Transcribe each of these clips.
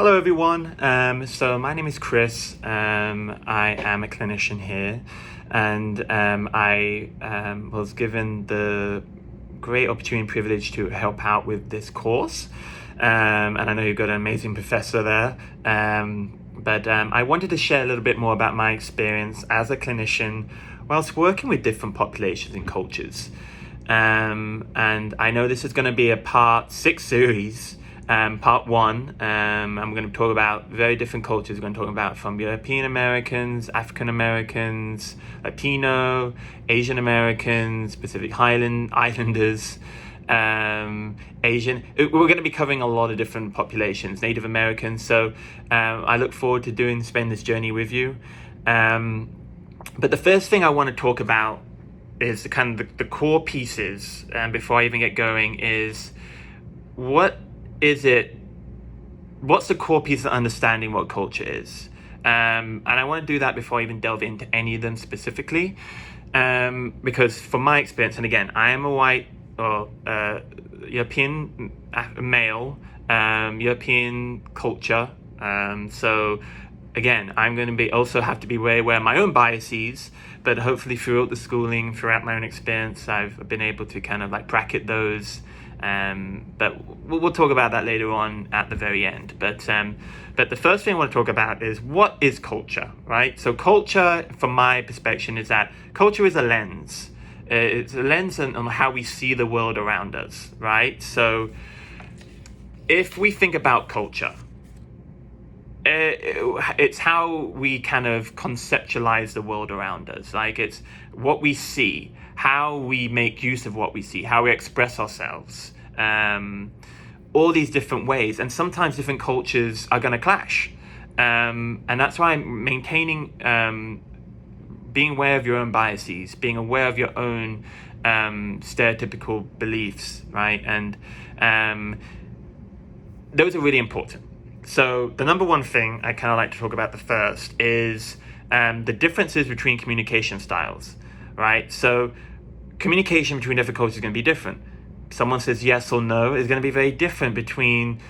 Hello everyone, so my name is Chris. I am a clinician here, and I was given the great opportunity and privilege to help out with this course, and I know you've got an amazing professor there, but I wanted to share a little bit more about my experience as a clinician whilst working with different populations and cultures. And I know this is going to be a part 6 series. Part 1, I'm going to talk about very different cultures. We're going to talk about from European Americans, African Americans, Latino, Asian Americans, Pacific Islanders, Asian. We're going to be covering a lot of different populations, Native Americans. So I look forward to spend this journey with you. But the first thing I want to talk about is the core pieces. Before I even get going, is what's the core piece of understanding what culture is? And I want to do that before I even delve into any of them specifically, because from my experience, and again, I am a white or European male, European culture. So again, I'm going to also have to be very aware of my own biases, but hopefully throughout the schooling, throughout my own experience, I've been able to kind of like bracket those. But we'll talk about that later on at the very end. But the first thing I want to talk about is, what is culture, right? So culture, from my perspective, is that culture is a lens. It's a lens on how we see the world around us, right? So if we think about culture, it's how we kind of conceptualize the world around us. Like, it's what we see, how we make use of what we see, how we express ourselves, all these different ways. And sometimes different cultures are going to clash. And that's why I'm maintaining, being aware of your own biases, being aware of your own stereotypical beliefs, right? And those are really important. So the number one thing I kind of like to talk about the first is the differences between communication styles, right? So communication between different cultures is going to be different. Someone says yes or no is going to be very different between,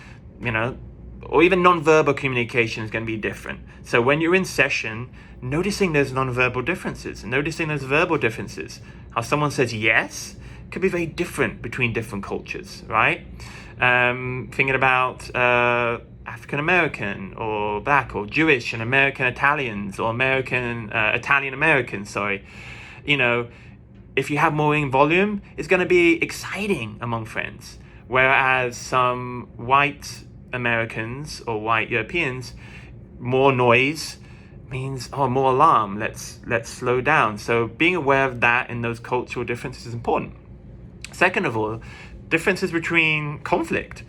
or even non-verbal communication is going to be different. So when you're in session, noticing those non-verbal differences, noticing those verbal differences, how someone says yes could be very different between different cultures, right? Thinking about African American or Black or Jewish and American Italians or Italian Americans, sorry. If you have more in volume, it's going to be exciting among friends. Whereas some white Americans or white Europeans, more noise means, more alarm. Let's slow down. So being aware of that and those cultural differences is important. Second of all, differences between conflict.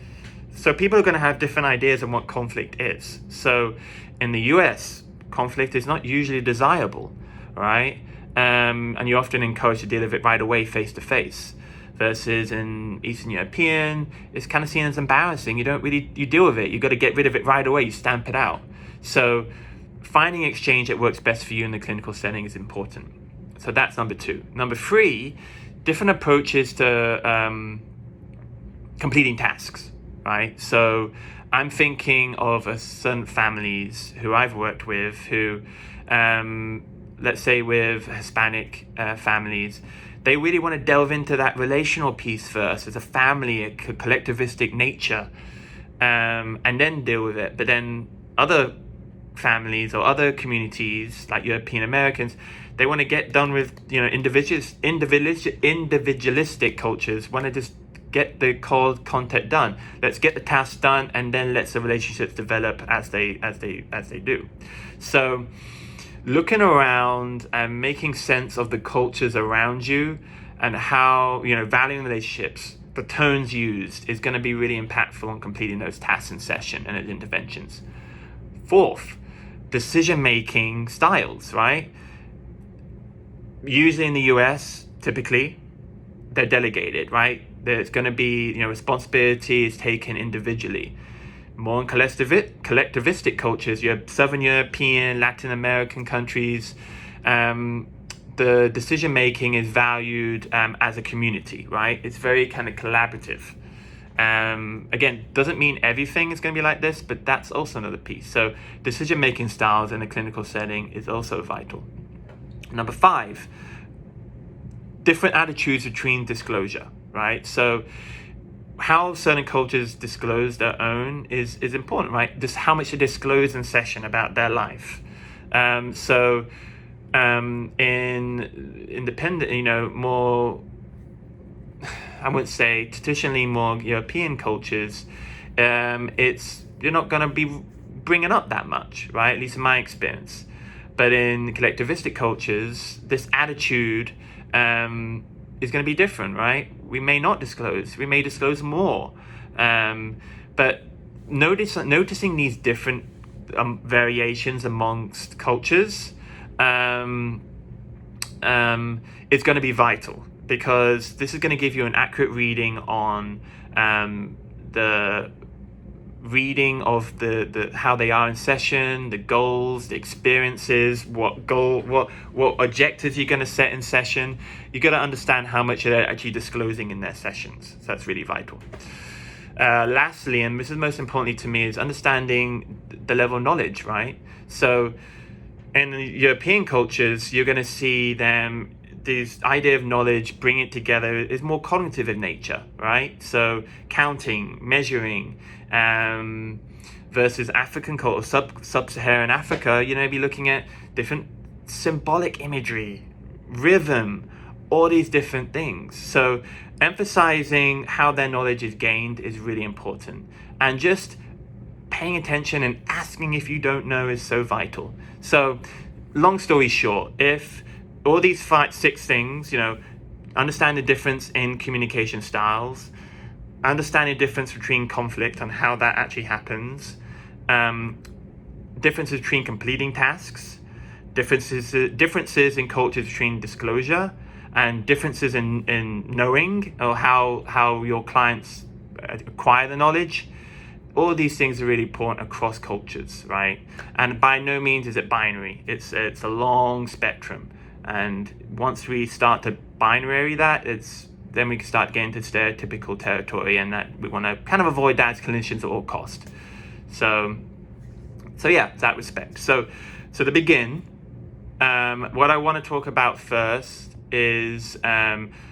So people are going to have different ideas on what conflict is. So in the US, conflict is not usually desirable, right? And you're often encouraged to deal with it right away, face to face. Versus in Eastern European, it's kind of seen as embarrassing. You deal with it. You got to get rid of it right away. You stamp it out. So finding exchange that works best for you in the clinical setting is important. So that's number 2. Number 3, different approaches to completing tasks, right? So I'm thinking of certain families who I've worked with who, let's say with Hispanic families, they really want to delve into that relational piece first as a family, a collectivistic nature, and then deal with it. But then other families or other communities like European Americans, they want to get done with, individualistic cultures want to just get the content done. Let's get the tasks done, and then let the relationships develop as they do. So looking around and making sense of the cultures around you and how, valuing relationships, the tones used is going to be really impactful on completing those tasks in session and interventions. 4th, decision-making styles, right? Usually in the US, typically, they're delegated, right? There's going to be, responsibility is taken individually. More in collectivistic cultures, you have Southern European, Latin American countries, the decision making is valued as a community, right? It's very kind of collaborative. Again, doesn't mean everything is going to be like this, but that's also another piece. So decision-making styles in a clinical setting is also vital. Number 5, different attitudes between disclosure, right? So how certain cultures disclose their own is important, right? Just how much they disclose in session about their life. In independent, more, I would say traditionally more European cultures, you're not going to be bringing up that much, right? At least in my experience. But in collectivistic cultures, this attitude is going to be different, right? We may not disclose. We may disclose more. But noticing these different variations amongst cultures is going to be vital, because this is going to give you an accurate reading on the reading of the how they are in session, the goals, the experiences, what objectives you're going to set in session. You got to understand how much they're actually disclosing in their sessions. So that's really vital. Lastly, and this is most importantly to me, is understanding the level of knowledge, right? So in the European cultures, you're going to see them, this idea of knowledge, bring it together, is more cognitive in nature, right? So counting, measuring, versus African culture, sub-Saharan Africa, be looking at different symbolic imagery, rhythm, all these different things. So emphasizing how their knowledge is gained is really important. And just paying attention and asking if you don't know is so vital. So long story short, if all these 6 things, understand the difference in communication styles, understand the difference between conflict and how that actually happens, differences between completing tasks, differences in cultures between disclosure, and differences in knowing, or how your clients acquire the knowledge. All these things are really important across cultures, right? And by no means is it binary. It's a long spectrum. And once we start to binary that, then we can start getting into stereotypical territory, and that we want to kind of avoid that as clinicians at all cost. So yeah, that respect. So to begin, what I want to talk about first is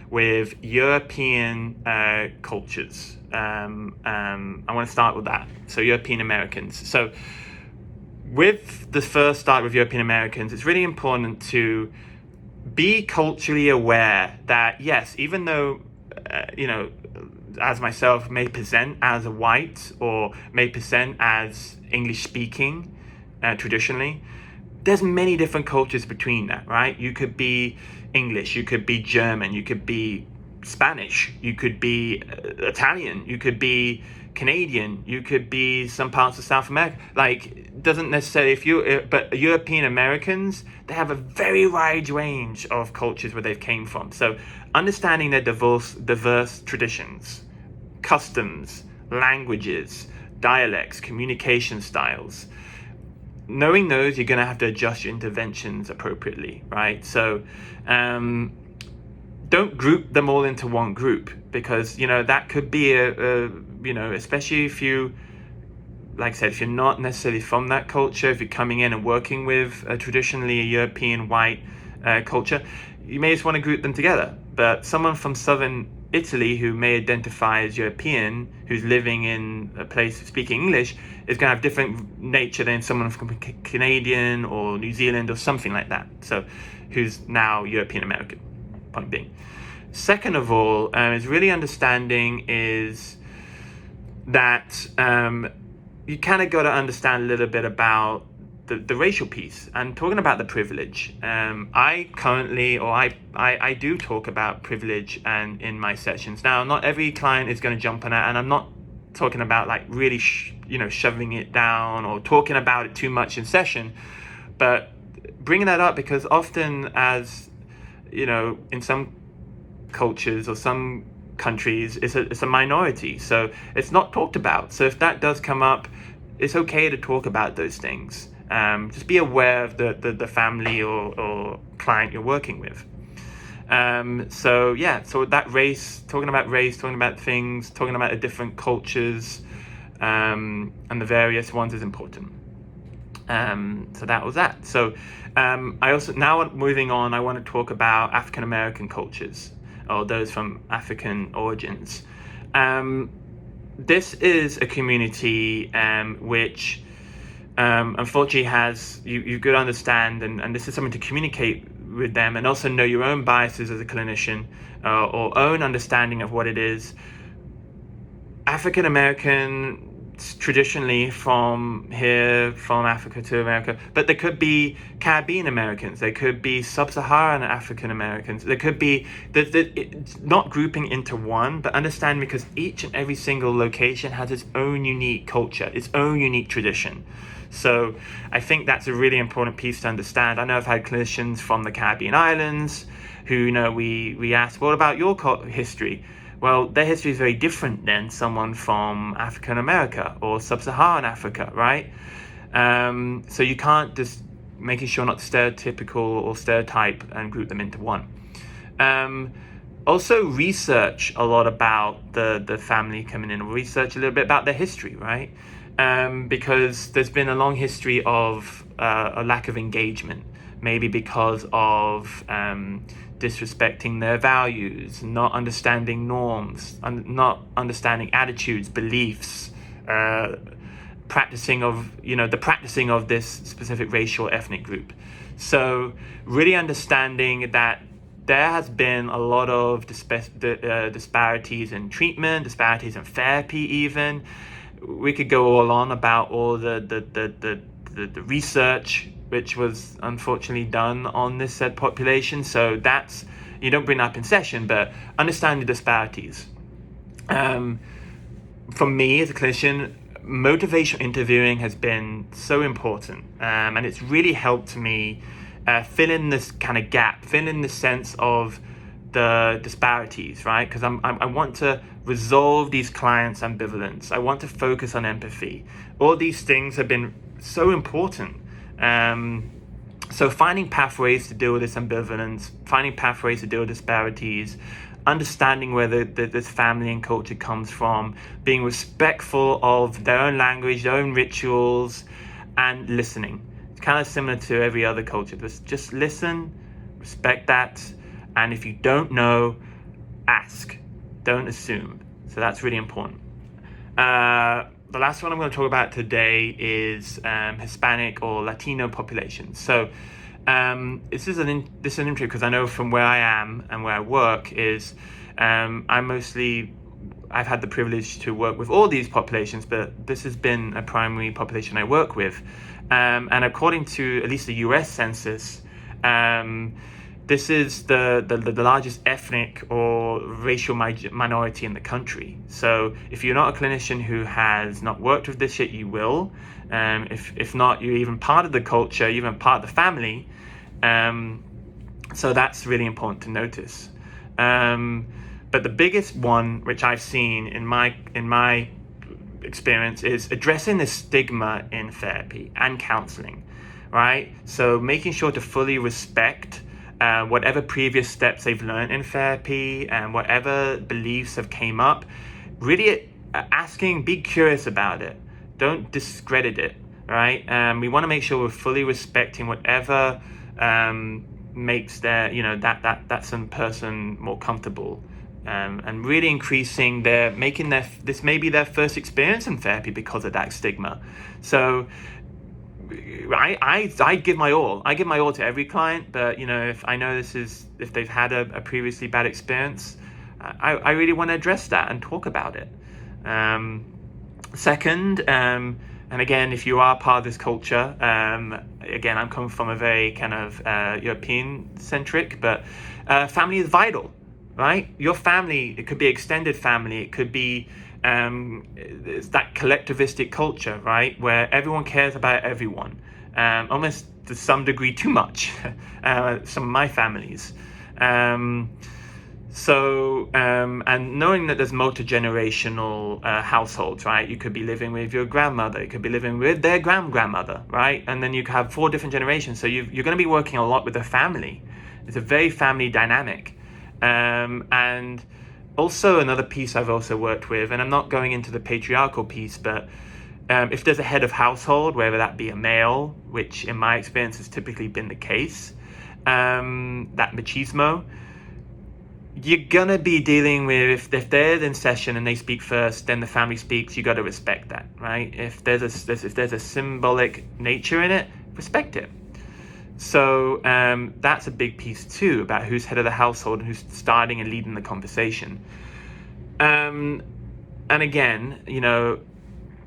with European cultures. I want to start with that. So European Americans. So with the first start with European Americans, it's really important to be culturally aware that, yes, even though, as myself, may present as a white or may present as English speaking traditionally, there's many different cultures between that, right? You could be English, you could be German, you could be Spanish, you could be Italian, you could be Canadian, you could be some parts of South America. Like, doesn't necessarily, but European Americans, they have a very wide range of cultures where they've came from. So understanding their diverse traditions, customs, languages, dialects, communication styles, knowing those, you're going to have to adjust your interventions appropriately, right? So don't group them all into one group, because that could be especially if you, like I said, if you're not necessarily from that culture, if you're coming in and working with traditionally a European white culture, you may just want to group them together. But someone from southern Italy who may identify as European, who's living in a place speaking English, is going to have different nature than someone from Canadian or New Zealand or something like that. So who's now European American, point being. Second of all, is really understanding is that you kind of got to understand a little bit about the racial piece and talking about the privilege. I do talk about privilege and in my sessions. Now, not every client is going to jump on that, and I'm not talking about like really shoving it down or talking about it too much in session, but bringing that up because often, as in some cultures or some countries, it's a minority, so it's not talked about. So if that does come up, it's okay to talk about those things. Just be aware of the family or client you're working with. So that race, talking about things, talking about the different cultures, and the various ones is important. So that was that. So I also, now moving on, I want to talk about African American cultures, or those from African origins. This is a community which unfortunately has, you've got to understand, and this is something to communicate with them, and also know your own biases as a clinician, or own understanding of what it is. African American, traditionally from Africa to America, but there could be Caribbean Americans, there could be Sub-Saharan African Americans, there could be not grouping into one, but understand, because each and every single location has its own unique culture, its own unique tradition. So I think that's a really important piece to understand. I know I've had clinicians from the Caribbean islands who, we ask, what about your history? Well, their history is very different than someone from African America or Sub-Saharan Africa, right? So you can't just, making sure not stereotypical or stereotype and group them into one. Also research a lot about the family coming in, or research a little bit about their history, right? Because there's been a long history of a lack of engagement, maybe because of disrespecting their values, not understanding norms, not understanding attitudes, beliefs, practicing of this specific racial ethnic group. So really understanding that there has been a lot of disparities in treatment, disparities in therapy even. We could go all on about all the research which was unfortunately done on this said population. So that's, you don't bring that up in session, but understand the disparities. For me as a clinician, motivational interviewing has been so important, and it's really helped me fill in this kind of gap, fill in the sense of the disparities, right? Because I want to resolve these clients' ambivalence. I want to focus on empathy. All these things have been so important. So finding pathways to deal with this ambivalence, finding pathways to deal with disparities, understanding where this family and culture comes from, being respectful of their own language, their own rituals, and listening. It's kind of similar to every other culture. Just listen, respect that, and if you don't know, ask. Don't assume. So that's really important. The last one I'm going to talk about today is Hispanic or Latino population. So this is an intro, because I know from where I am and where I work is I've had the privilege to work with all these populations, but this has been a primary population I work with. And according to at least the US Census, this is the largest ethnic or racial minority in the country. So if you're not a clinician who has not worked with this yet, you will. If not, you're even part of the culture, you're even part of the family. So that's really important to notice. But the biggest one, which I've seen in my experience, is addressing the stigma in therapy and counseling, right? So making sure to fully respect whatever previous steps they've learned in therapy and whatever beliefs have came up, really asking, be curious about it. Don't discredit it, right? We want to make sure we're fully respecting whatever makes that some person more comfortable, and really increasing this may be their first experience in therapy because of that stigma. So I give my all. I give my all to every client, but if I know if they've had a previously bad experience, I really want to address that and talk about it. Second, and again, if you are part of this culture, again, I'm coming from a very kind of European centric, but family is vital, right? Your family, it could be extended family, it could be it's that collectivistic culture, right, where everyone cares about everyone, almost to some degree too much. Some of my families. And knowing that there's multi-generational households, right? You could be living with your grandmother, you could be living with their grandmother, right? And then you could have 4 different generations. So you're going to be working a lot with a family. It's a very family dynamic. And also another piece I've also worked with, and I'm not going into the patriarchal piece, but if there's a head of household, whether that be a male, which in my experience has typically been the case, that machismo, you're gonna be dealing with, if they're in session and they speak first, then the family speaks. You got to respect that, right? If there's a symbolic nature in it, respect it. So that's a big piece too, about who's head of the household and who's starting and leading the conversation. And again,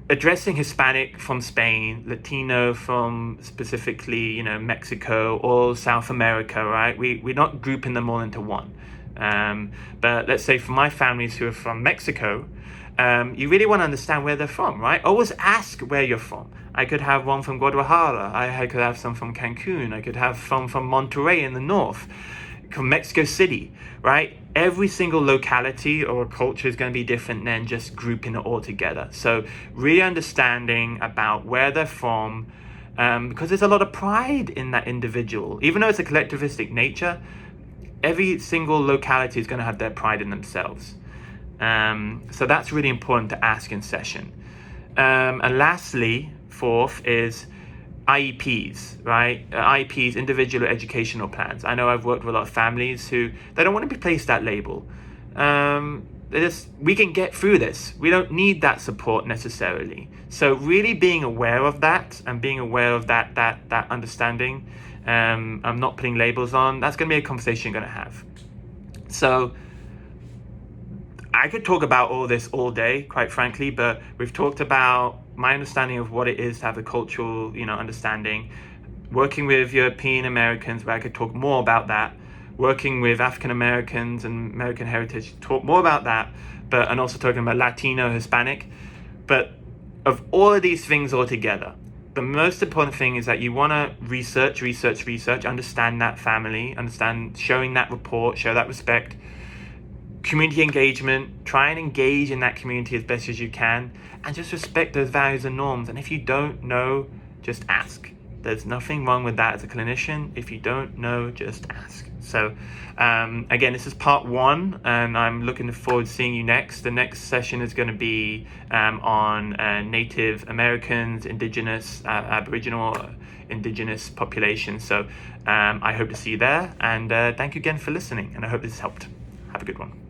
addressing Hispanic from Spain, Latino from specifically, Mexico or South America, right? We're not grouping them all into one. But let's say for my families who are from Mexico, you really want to understand where they're from, right? Always ask where you're from. I could have one from Guadalajara. I could have some from Cancun. I could have some from Monterrey in the north, from Mexico City, right? Every single locality or culture is going to be different than just grouping it all together. So really understanding about where they're from, because there's a lot of pride in that individual. Even though it's a collectivistic nature, every single locality is going to have their pride in themselves. So that's really important to ask in session. And lastly, fourth is IEPs, right? IEPs, individual educational plans. I know I've worked with a lot of families who, they don't want to be placed that label. We can get through this. We don't need that support necessarily. So really being aware of that and being aware of that understanding, I'm not putting labels on, that's going to be a conversation you're going to have. So I could talk about all this all day, quite frankly, but we've talked about my understanding of what it is to have a cultural, understanding, working with European Americans, where I could talk more about that, working with African Americans and American heritage, talk more about that, and also talking about Latino, Hispanic. But of all of these things all together, the most important thing is that you want to research, understand that family, showing that rapport, show that respect, community engagement, try and engage in that community as best as you can, and just respect those values and norms. And if you don't know, just ask. There's nothing wrong with that as a clinician. If you don't know, just ask. So again, this is part 1, and I'm looking forward to seeing you next. The next session is going to be on Native Americans, Indigenous, Aboriginal, Indigenous populations. So I hope to see you there, and thank you again for listening, and I hope this helped. Have a good one.